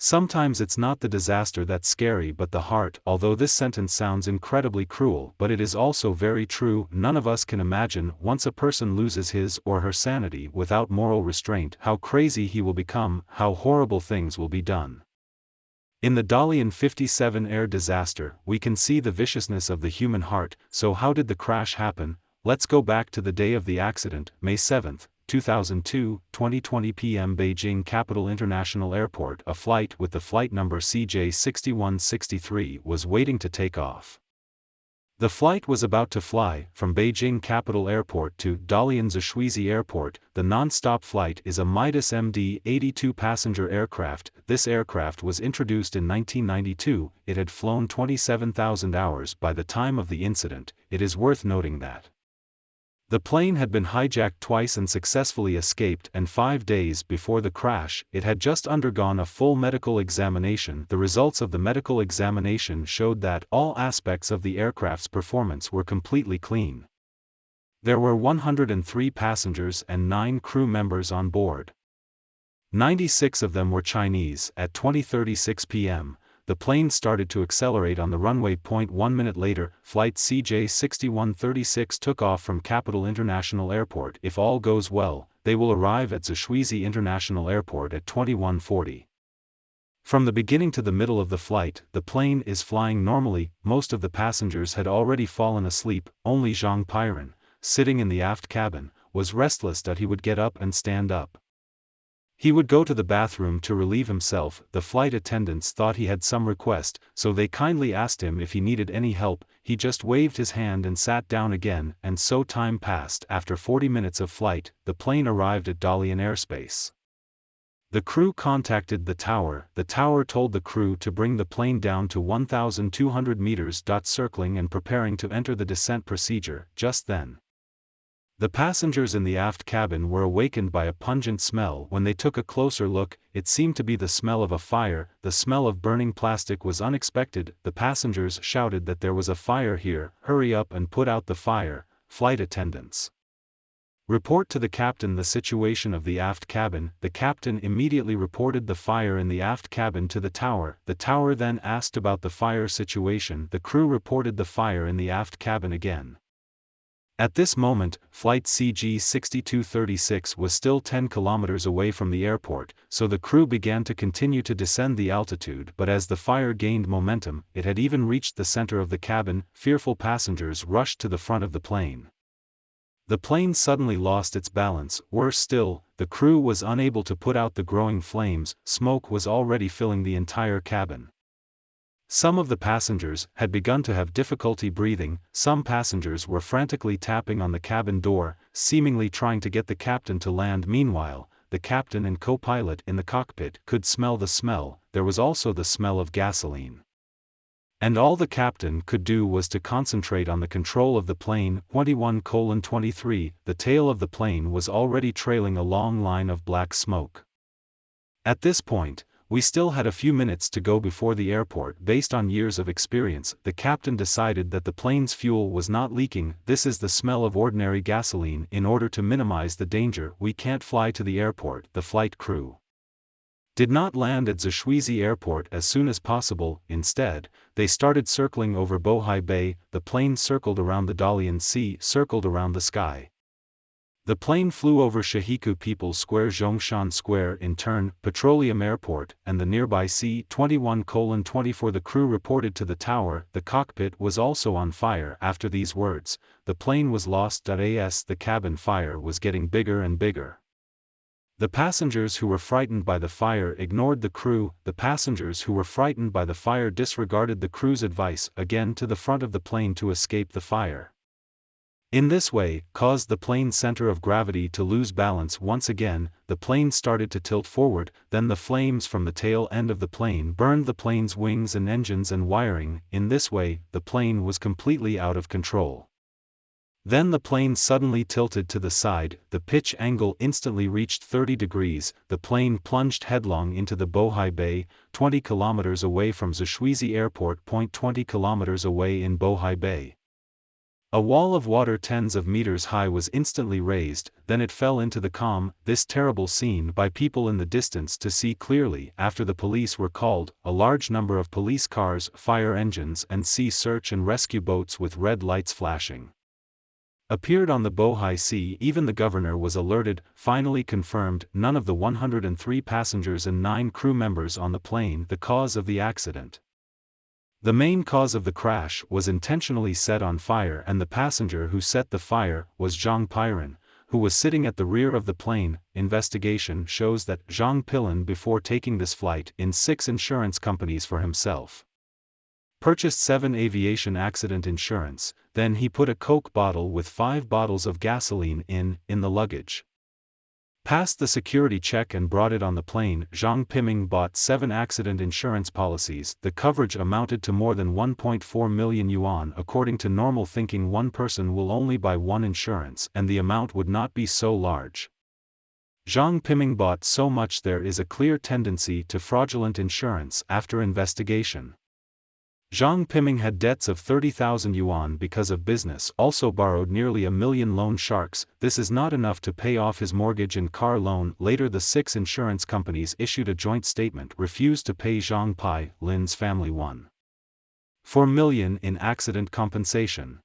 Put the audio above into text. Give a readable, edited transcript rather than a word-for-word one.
Sometimes it's not the disaster that's scary but the heart. Although this sentence sounds incredibly cruel, but it is also very true. None of us can imagine, once a person loses his or her sanity without moral restraint, how crazy he will become, how horrible things will be done. In the Dalian 57 air disaster, we can see the viciousness of the human heart. So how did the crash happen? Let's go back to the day of the accident, May 7, 2002, 20:20 p.m. Beijing Capital International Airport. A flight with the flight number CJ6163 was waiting to take off. The flight was about to fly from Beijing Capital Airport to Dalian Zhoushuizi Airport. The non-stop flight is a Midas MD 82-passenger aircraft. This aircraft was introduced in 1992. It had flown 27,000 hours by the time of the incident. It is worth noting that the plane had been hijacked twice and successfully escaped, and 5 days before the crash, it had just undergone a full medical examination. The results of the medical examination showed that all aspects of the aircraft's performance were completely clean. There were 103 passengers and 9 crew members on board. 96 of them were Chinese. At 20:36 p.m., the plane started to accelerate on the runway. 1 minute later, flight CJ6136 took off from Capital International Airport. If all goes well, they will arrive at Zhoushuizi International Airport at 21:40. From the beginning to the middle of the flight, the plane is flying normally. Most of the passengers had already fallen asleep. Only Zhang Pairan, sitting in the aft cabin, was restless that he would get up and stand up. He would go to the bathroom to relieve himself. The flight attendants thought he had some request, so they kindly asked him if he needed any help. He just waved his hand and sat down again, and so time passed. After 40 minutes of flight, the plane arrived at Dalian airspace. The crew contacted the tower. The tower told the crew to bring the plane down to 1,200 meters. Circling and preparing to enter the descent procedure. Just then, the passengers in the aft cabin were awakened by a pungent smell. When they took a closer look, it seemed to be the smell of a fire. The smell of burning plastic was unexpected. The passengers shouted that there was a fire here. Hurry up and put out the fire, flight attendants. Report to the captain the situation of the aft cabin. The captain immediately reported the fire in the aft cabin to the tower. The tower then asked about the fire situation. The crew reported the fire in the aft cabin again. At this moment, flight CG6236 was still 10 kilometers away from the airport, so the crew began to continue to descend the altitude. But as the fire gained momentum, it had even reached the center of the cabin. Fearful passengers rushed to the front of the plane. The plane suddenly lost its balance. Worse still, the crew was unable to put out the growing flames. Smoke was already filling the entire cabin. Some of the passengers had begun to have difficulty breathing. Some passengers were frantically tapping on the cabin door, seemingly trying to get the captain to land. Meanwhile, the captain and co-pilot in the cockpit could smell the smell. There was also the smell of gasoline. And all the captain could do was to concentrate on the control of the plane. 21:23, the tail of the plane was already trailing a long line of black smoke. At this point, we still had a few minutes to go before the airport. Based on years of experience, the captain decided that the plane's fuel was not leaking. This is the smell of ordinary gasoline. In order to minimize the danger, we can't fly to the airport. The flight crew did not land at Zhoushuizi Airport as soon as possible. Instead, they started circling over Bohai Bay. The plane circled around the Dalian Sea, circled around the sky. The plane flew over Shahiku People's Square, Zhongshan Square, in turn, Petroleum Airport, and the nearby sea. 21:24. The crew reported to the tower. The cockpit was also on fire. After these words, the plane was lost. As the cabin fire was getting bigger and bigger, the passengers who were frightened by the fire ignored the crew. The passengers who were frightened by the fire disregarded the crew's advice, again to the front of the plane to escape the fire. In this way, caused the plane's center of gravity to lose balance once again. The plane started to tilt forward. Then the flames from the tail end of the plane burned the plane's wings and engines and wiring. In this way, the plane was completely out of control. Then the plane suddenly tilted to the side. The pitch angle instantly reached 30 degrees. The plane plunged headlong into the Bohai Bay, 20 kilometers away from Zhoushuizi Airport. 20 kilometers away in Bohai Bay. A wall of water tens of meters high was instantly raised, then it fell into the calm, this terrible scene by people in the distance to see clearly. After the police were called, a large number of police cars, fire engines and sea search and rescue boats with red lights flashing appeared on the Bohai Sea. Even the governor was alerted, finally confirmed none of the 103 passengers and 9 crew members on the plane the cause of the accident. The main cause of the crash was intentionally set on fire, and the passenger who set the fire was Zhang Piren, who was sitting at the rear of the plane. Investigation shows that Zhang Piren, before taking this flight, in 6 insurance companies for himself. Purchased 7 aviation accident insurance, then he put a Coke bottle with 5 bottles of gasoline in the luggage. Passed the security check and brought it on the plane. Zhang Piming bought 7 accident insurance policies. The coverage amounted to more than 1.4 million yuan. According to normal thinking, one person will only buy one insurance and the amount would not be so large. Zhang Piming bought so much. There is a clear tendency to fraudulent insurance. After investigation, Zhang Piming had debts of 30,000 yuan because of business, also borrowed nearly 1 million loan sharks. This is not enough to pay off his mortgage and car loan. Later the 6 insurance companies issued a joint statement, refused to pay Zhang Piren's family 1.4 million in accident compensation.